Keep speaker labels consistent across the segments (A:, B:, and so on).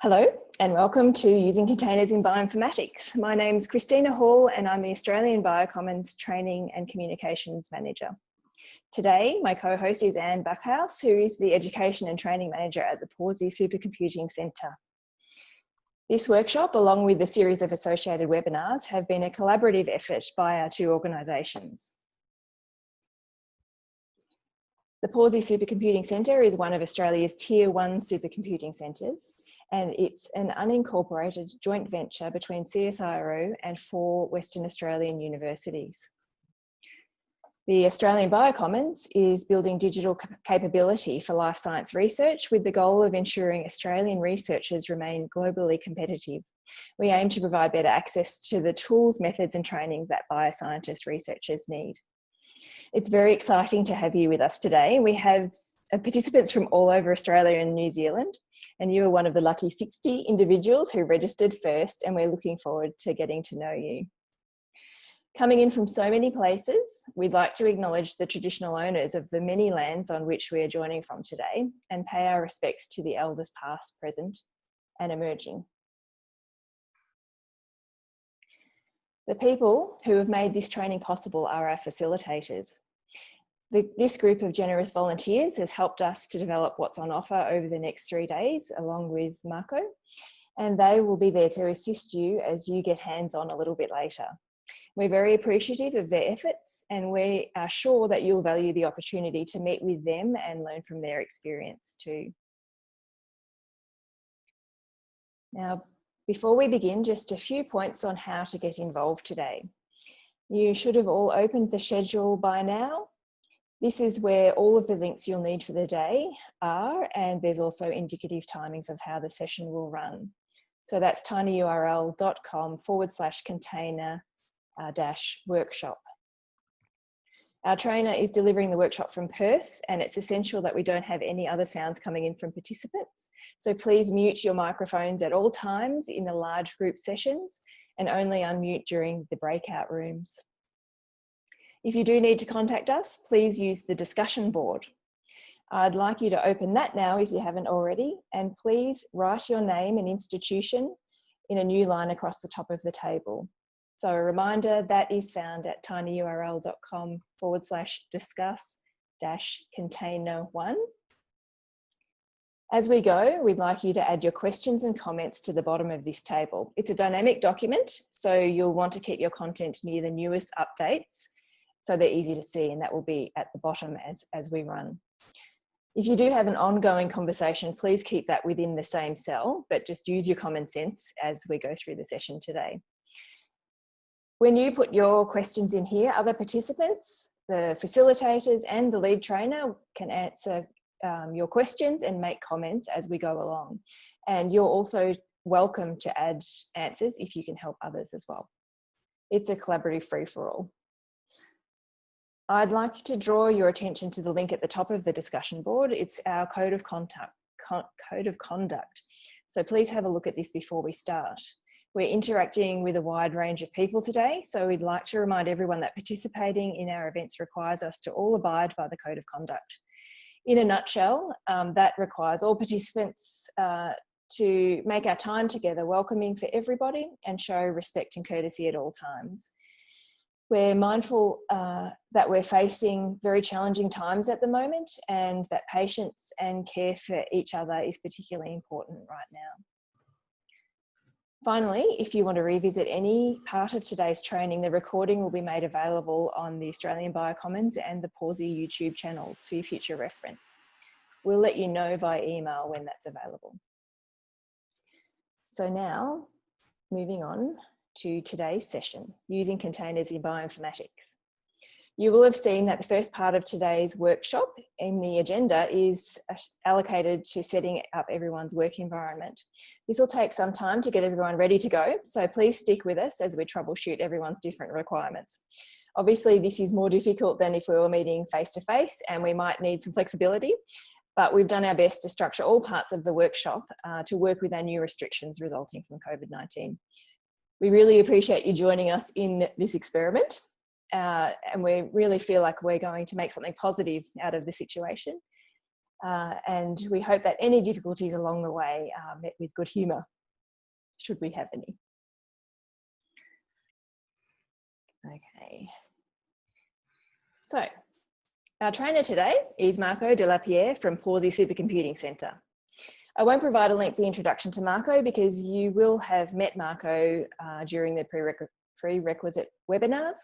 A: Hello and welcome to Using Containers in Bioinformatics. My name's Christina Hall and I'm the Australian Biocommons Training and Communications Manager. Today, my co-host is Anne Backhouse, who is the Education and Training Manager at the Pawsey Supercomputing Centre. This workshop, along with a series of associated webinars, have been a collaborative effort by our two organisations. The Pawsey Supercomputing Centre is one of Australia's Tier 1 supercomputing centres, and it's an unincorporated joint venture between CSIRO and 4 Western Australian universities. The Australian Biocommons is building digital capability for life science research with the goal of ensuring Australian researchers remain globally competitive. We aim to provide better access to the tools, methods and training that bioscientist researchers need. It's very exciting to have you with us today. We have participants from all over Australia and New Zealand, and you are one of the lucky 60 individuals who registered first, and we're looking forward to getting to know you. Coming in from so many places, we'd like to acknowledge the traditional owners of the many lands on which we are joining from today and pay our respects to the elders past, present and emerging. The people who have made this training possible are our facilitators. This group of generous volunteers has helped us to develop what's on offer over the next 3 days, along with Marco, and they will be there to assist you as you get hands-on a little bit later. We're very appreciative of their efforts, and we are sure that you'll value the opportunity to meet with them and learn from their experience too. Now, before we begin, just a few points on how to get involved today. You should have all opened the schedule by now. This is where all of the links you'll need for the day are, and there's also indicative timings of how the session will run. So that's tinyurl.com/container-workshop. Our trainer is delivering the workshop from Perth, and it's essential that we don't have any other sounds coming in from participants. So please mute your microphones at all times in the large group sessions and only unmute during the breakout rooms. If you do need to contact us, please use the discussion board. I'd like you to open that now if you haven't already, and please write your name and institution in a new line across the top of the table. So a reminder, that is found at tinyurl.com/discuss-container1. As we go, we'd like you to add your questions and comments to the bottom of this table. It's a dynamic document, so you'll want to keep your content near the newest updates so they're easy to see, and that will be at the bottom as we run. If you do have an ongoing conversation, please keep that within the same cell, but just use your common sense as we go through the session today. When you put your questions in here, other participants, the facilitators and the lead trainer can answer your questions and make comments as we go along. And you're also welcome to add answers if you can help others as well. It's a collaborative free-for-all. I'd like to draw your attention to the link at the top of the discussion board. It's our code of conduct. So please have a look at this before we start. We're interacting with a wide range of people today, so we'd like to remind everyone that participating in our events requires us to all abide by the code of conduct. In a nutshell, that requires all participants to make our time together welcoming for everybody and show respect and courtesy at all times. We're mindful that we're facing very challenging times at the moment, and that patience and care for each other is particularly important right now. Finally, if you want to revisit any part of today's training, the recording will be made available on the Australian Biocommons and the Pawsey YouTube channels for your future reference. We'll let you know via email when that's available. So now, moving on to today's session, using containers in bioinformatics. You will have seen that the first part of today's workshop in the agenda is allocated to setting up everyone's work environment. This will take some time to get everyone ready to go, so please stick with us as we troubleshoot everyone's different requirements. Obviously, this is more difficult than if we were meeting face-to-face, and we might need some flexibility, but we've done our best to structure all parts of the workshop to work with our new restrictions resulting from COVID-19. We really appreciate you joining us in this experiment. And we really feel like we're going to make something positive out of the situation. And we hope that any difficulties along the way are met with good humour, should we have any. Okay. So, our trainer today is Marco Delapierre from Pawsey Supercomputing Centre. I won't provide a lengthy introduction to Marco because you will have met Marco during the prerequisite webinars.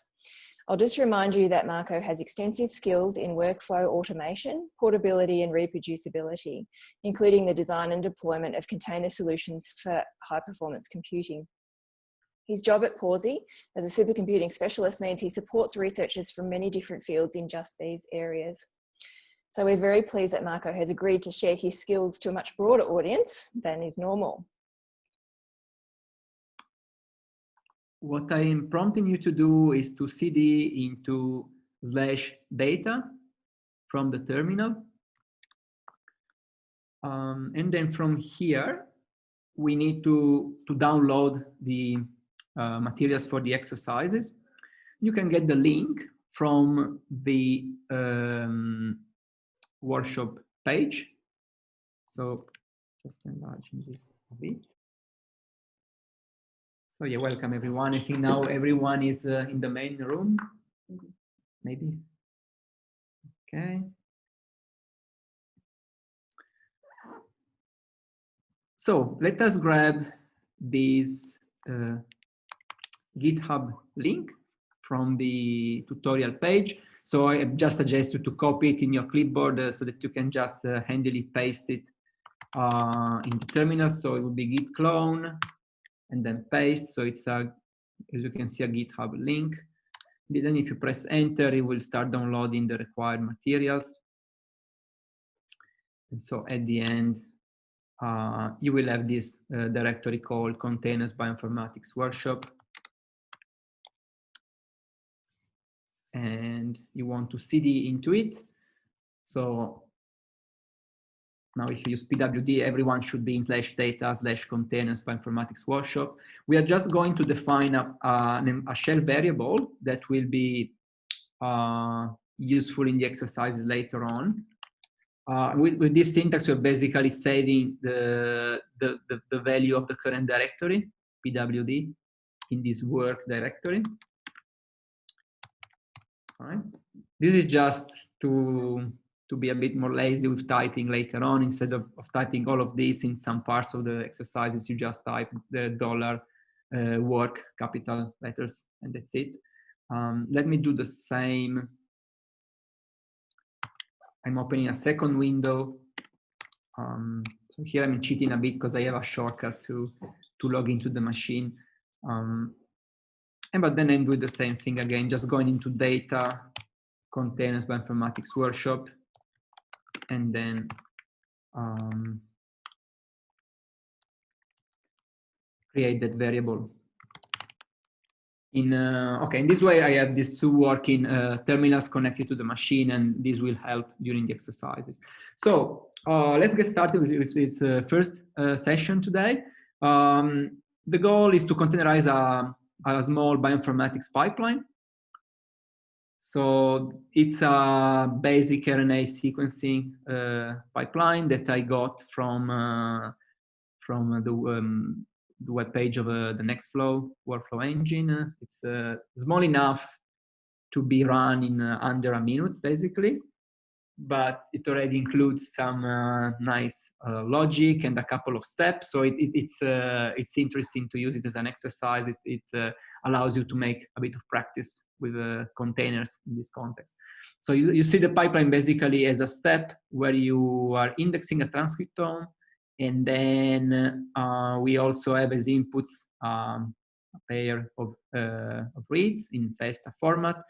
A: I'll just remind you that Marco has extensive skills in workflow automation, portability and reproducibility, including the design and deployment of container solutions for high-performance computing. His job at Pawsey as a supercomputing specialist means he supports researchers from many different fields in just these areas. So we're very pleased that Marco has agreed to share his skills to a much broader audience than is normal.
B: What I am prompting you to do is to cd into /data from the terminal. And then from here, we need to download the materials for the exercises. You can get the link from the workshop page. So just enlarging this a bit. So yeah, welcome everyone. I think now everyone is in the main room, maybe. Okay. So let us grab this GitHub link from the tutorial page. So I just suggest you to copy it in your clipboard so that you can just handily paste it in the terminal. So it will be git clone and then paste. So it's a, as you can see, a GitHub link. Then if you press enter, it will start downloading the required materials. And so at the end, you will have this directory called Containers Bioinformatics Workshop. And you want to cd into it. So now if you use pwd, everyone should be in /data/containers bioinformatics workshop. We are just going to define a shell variable that will be useful in the exercises later on. With this syntax, we're basically saving the value of the current directory, pwd, in this work directory. All right. This is just to be a bit more lazy with typing later on. Instead of typing all of this in some parts of the exercises, you just type the $work, capital letters, and that's it. Let me do the same. I'm opening a second window. So here I'm cheating a bit because I have a shortcut to log into the machine. But then I do the same thing again, just going into data, containers bioinformatics workshop, and then create that variable. Okay, in this way I have these two working terminals connected to the machine, and this will help during the exercises. So let's get started with this first session today. The goal is to containerize a small bioinformatics pipeline. So it's a basic RNA sequencing pipeline that I got from the web page of the Nextflow workflow engine. It's small enough to be run in under a minute, basically, but it already includes some nice logic and a couple of steps. So it's interesting to use it as an exercise. It allows you to make a bit of practice with containers in this context. So you see the pipeline basically as a step where you are indexing a transcriptome, and then we also have as inputs a pair of reads in FASTA format.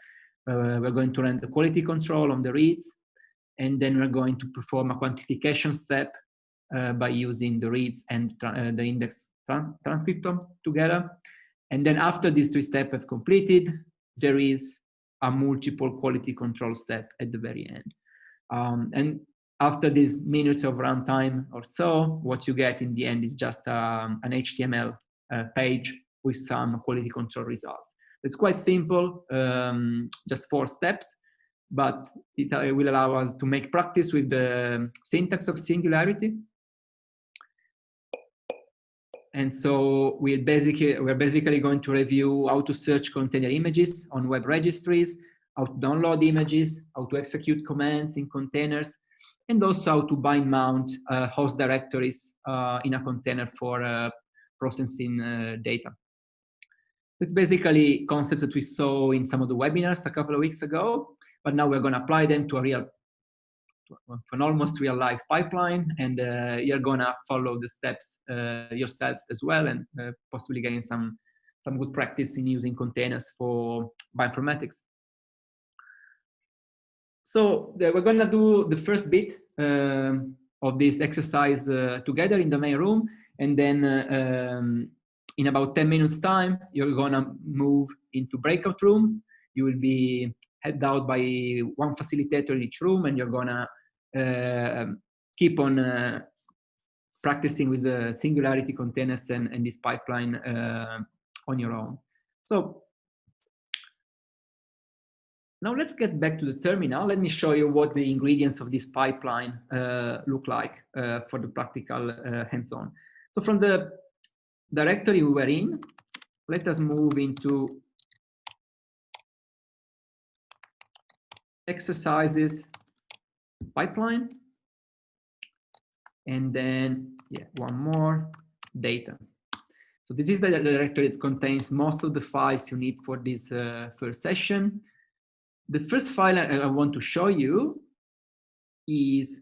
B: We're going to run the quality control on the reads, and then we're going to perform a quantification step by using the reads and the index transcriptome together. And then after these three steps have completed, there is a multiple quality control step at the very end. And after these minutes of runtime or so, what you get in the end is just an HTML page with some quality control results. It's quite simple, just 4 steps. but it will allow us to make practice with the syntax of Singularity. And so we're basically going to review how to search container images on web registries, how to download images, how to execute commands in containers, and also how to bind mount host directories in a container for processing data. It's basically concepts that we saw in some of the webinars a couple of weeks ago, but now we're going to apply them to an almost real life pipeline, and you're going to follow the steps yourselves as well, and possibly gain some good practice in using containers for bioinformatics. So we're going to do the first bit of this exercise together in the main room, and then in about 10 minutes time, you're going to move into breakout rooms. You will be head out by one facilitator in each room, and you're going to keep on practicing with the Singularity containers and this pipeline on your own. So now let's get back to the terminal. Let me show you what the ingredients of this pipeline look like for the practical hands-on. So from the directory we were in, let us move into exercises pipeline, and then one more, data. So this is the directory that contains most of the files you need for this first session. The first file I want to show you is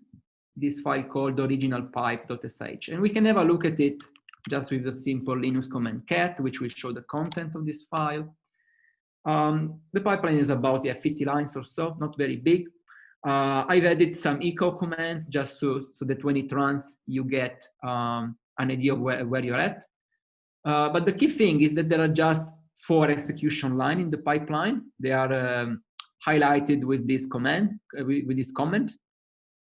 B: this file called originalpipe.sh, and we can have a look at it just with the simple Linux command cat, which will show the content of this file. The pipeline is about 50 lines or so, not very big. I've added some echo commands just so that when it runs, you get an idea of where you're at. But the key thing is that there are just 4 execution lines in the pipeline. They are highlighted with this command, with this comment,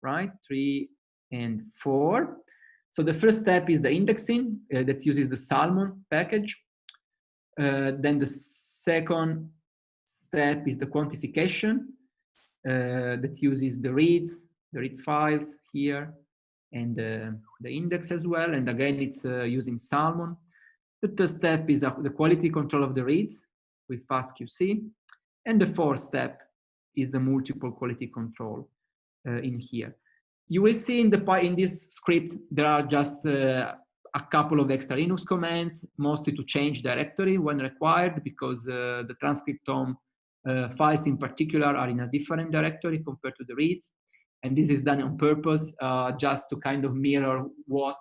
B: right? 3 and 4. So the first step is the indexing that uses the Salmon package. Then the second step is the quantification that uses the read files here, and the index as well. And again, it's using Salmon. The third step is the quality control of the reads with FastQC. And the fourth step is the multiple quality control in here. You will see in this script, there are just a couple of extra Linux commands, mostly to change directory when required, because the transcriptome files in particular are in a different directory compared to the reads. And this is done on purpose, just to kind of mirror what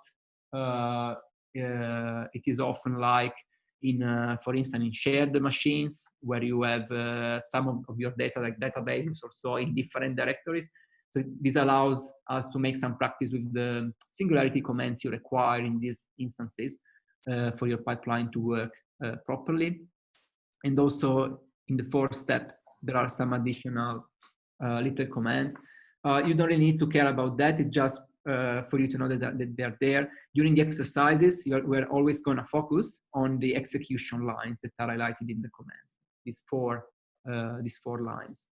B: it is often like in, for instance, in shared machines, where you have some of your data, like databases or so, in different directories. So this allows us to make some practice with the Singularity commands you require in these instances for your pipeline to work properly. And also in the fourth step, there are some additional little commands. You don't really need to care about that. It's just for you to know that they're there. During the exercises, we're always going to focus on the execution lines that are highlighted in the commands, these four lines.